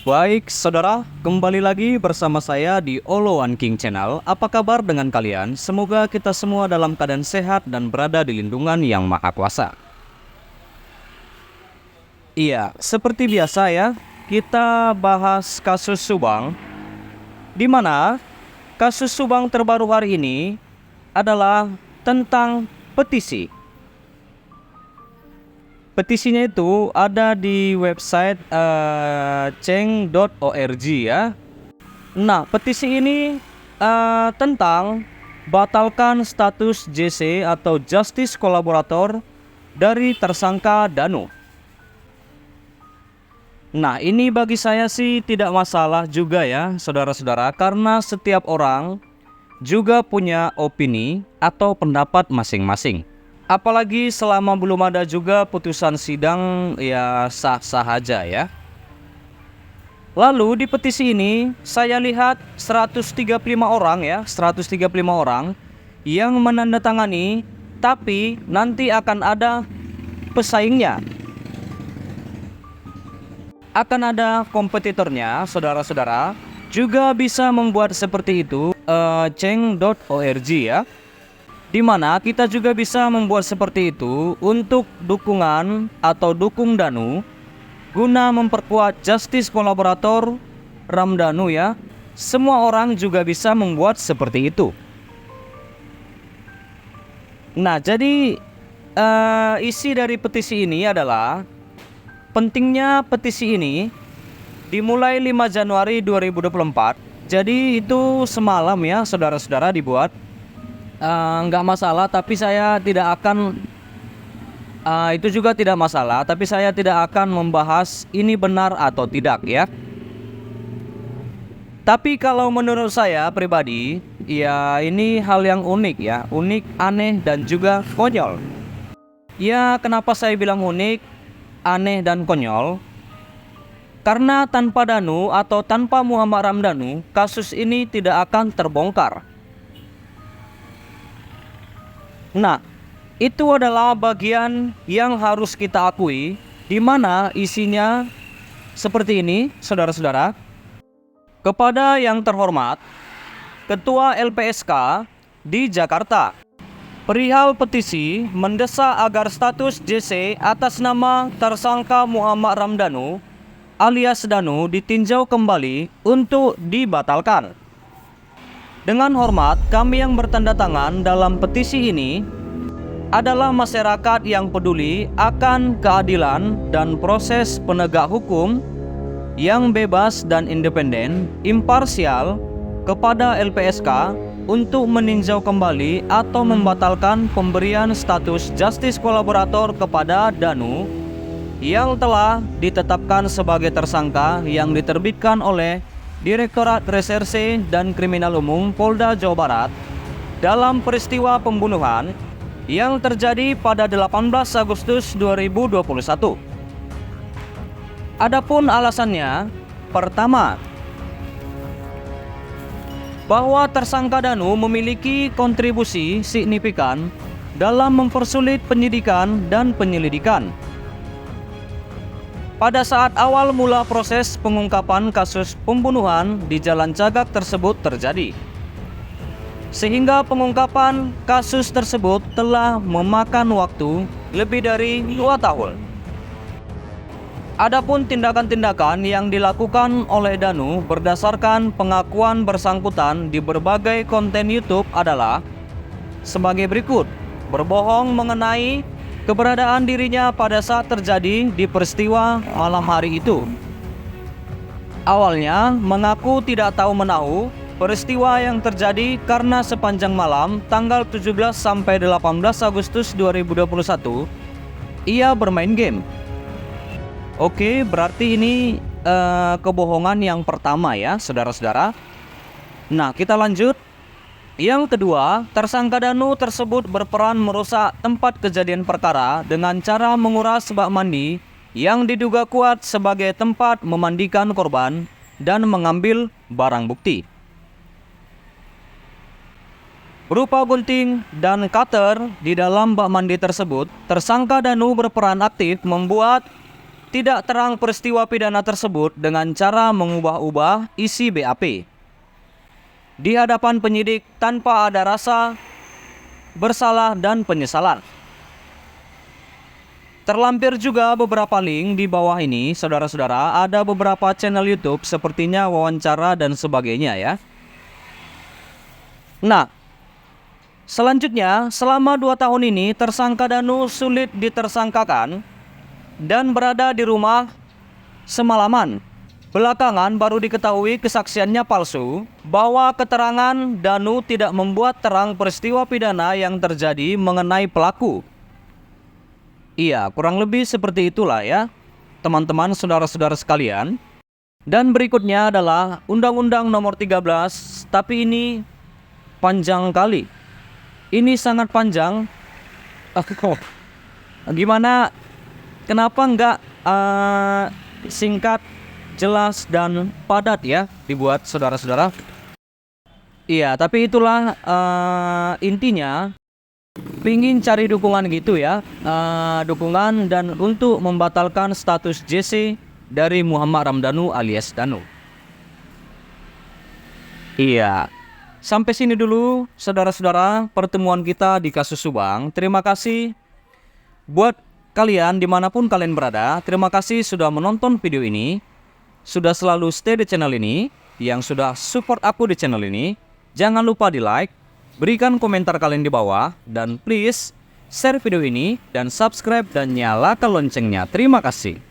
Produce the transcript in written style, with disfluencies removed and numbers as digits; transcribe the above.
Baik, saudara, kembali lagi bersama saya di Oloan King Channel. Apa kabar dengan kalian? Semoga kita semua dalam keadaan sehat dan berada di lindungan Yang Maha Kuasa. Iya, seperti biasa ya, kita bahas kasus Subang, di mana kasus Subang terbaru hari ini adalah tentang petisi. Petisinya itu ada di website ceng.org ya. Nah, petisi ini tentang batalkan status JC atau Justice Kolaborator dari tersangka Danu. Nah, ini bagi saya sih tidak masalah juga ya, saudara-saudara, karena setiap orang juga punya opini atau pendapat masing-masing. Apalagi selama belum ada juga putusan sidang, ya sah-sah aja ya. Lalu di petisi ini saya lihat 135 orang ya, 135 orang yang menandatangani, tapi nanti akan ada pesaingnya. Akan ada kompetitornya, saudara-saudara. Juga bisa membuat seperti itu ceng.org ya. Di mana kita juga bisa membuat seperti itu untuk dukungan atau dukung Danu guna memperkuat Justice Kolaborator Ramdhanu ya. Semua orang juga bisa membuat seperti itu. Nah, jadi isi dari petisi ini adalah pentingnya petisi ini dimulai 5 Januari 2024. Jadi itu semalam ya, saudara-saudara, dibuat. Nggak masalah, tapi saya tidak akan itu juga tidak masalah, tapi saya tidak akan membahas ini benar atau tidak ya. Tapi kalau menurut saya pribadi, ya ini hal yang unik ya, unik, aneh dan juga konyol. Ya, kenapa saya bilang unik, aneh dan konyol? Karena tanpa Danu atau tanpa Muhammad Ramdhanu, kasus ini tidak akan terbongkar. Nah, itu adalah bagian yang harus kita akui, di mana isinya seperti ini, saudara-saudara. Kepada yang terhormat Ketua LPSK di Jakarta, perihal petisi mendesak agar status JC atas nama tersangka Muhammad Ramdhanu alias Danu ditinjau kembali untuk dibatalkan. Dengan hormat, kami yang bertanda tangan dalam petisi ini adalah masyarakat yang peduli akan keadilan dan proses penegak hukum yang bebas dan independen, imparsial kepada LPSK untuk meninjau kembali atau membatalkan pemberian status Justice Kolaborator kepada Danu yang telah ditetapkan sebagai tersangka yang diterbitkan oleh Direktorat Reserse dan Kriminal Umum Polda Jawa Barat dalam peristiwa pembunuhan yang terjadi pada 18 Agustus 2021. Adapun alasannya, pertama, bahwa tersangka Danu memiliki kontribusi signifikan dalam mempersulit penyidikan dan penyelidikan. Pada saat awal mula proses pengungkapan kasus pembunuhan di Jalan Cagak tersebut terjadi, sehingga pengungkapan kasus tersebut telah memakan waktu lebih dari 2 tahun. Adapun tindakan-tindakan yang dilakukan oleh Danu berdasarkan pengakuan bersangkutan di berbagai konten YouTube adalah sebagai berikut: berbohong mengenai keberadaan dirinya pada saat terjadi di peristiwa malam hari itu. Awalnya mengaku tidak tahu menahu peristiwa yang terjadi karena sepanjang malam tanggal 17 sampai 18 Agustus 2021 ia bermain game. Oke, berarti ini kebohongan yang pertama ya, saudara-saudara. Nah, kita lanjut. Yang kedua, tersangka Danu tersebut berperan merusak tempat kejadian perkara dengan cara menguras bak mandi yang diduga kuat sebagai tempat memandikan korban dan mengambil barang bukti berupa gunting dan cutter di dalam bak mandi tersebut. Tersangka Danu berperan aktif membuat tidak terang peristiwa pidana tersebut dengan cara mengubah-ubah isi BAP di hadapan penyidik tanpa ada rasa bersalah dan penyesalan. Terlampir juga beberapa link di bawah ini, saudara-saudara. Ada beberapa channel YouTube sepertinya wawancara dan sebagainya ya. Nah, selanjutnya selama 2 tahun ini tersangka Danu sulit ditersangkakan dan berada di rumah semalaman. Belakangan baru diketahui kesaksiannya palsu, bahwa keterangan Danu tidak membuat terang peristiwa pidana yang terjadi mengenai pelaku. Iya, kurang lebih seperti itulah ya, teman-teman, saudara-saudara sekalian. Dan berikutnya adalah Undang-Undang Nomor 13, tapi ini panjang kali. Ini sangat panjang. Gimana? Kenapa enggak singkat, jelas, dan padat ya dibuat, saudara-saudara? Iya, tapi itulah intinya. Pingin cari dukungan gitu ya, dukungan dan untuk membatalkan status JC dari Muhammad Ramdhanu alias Danu. Iya, sampai sini dulu saudara-saudara pertemuan kita di kasus Subang. Terima kasih buat kalian dimanapun kalian berada. Terima kasih sudah menonton video ini, sudah selalu stay di channel ini, yang sudah support aku di channel ini. Jangan lupa di like, berikan komentar kalian di bawah, dan please share video ini dan subscribe dan nyalakan loncengnya. Terima kasih.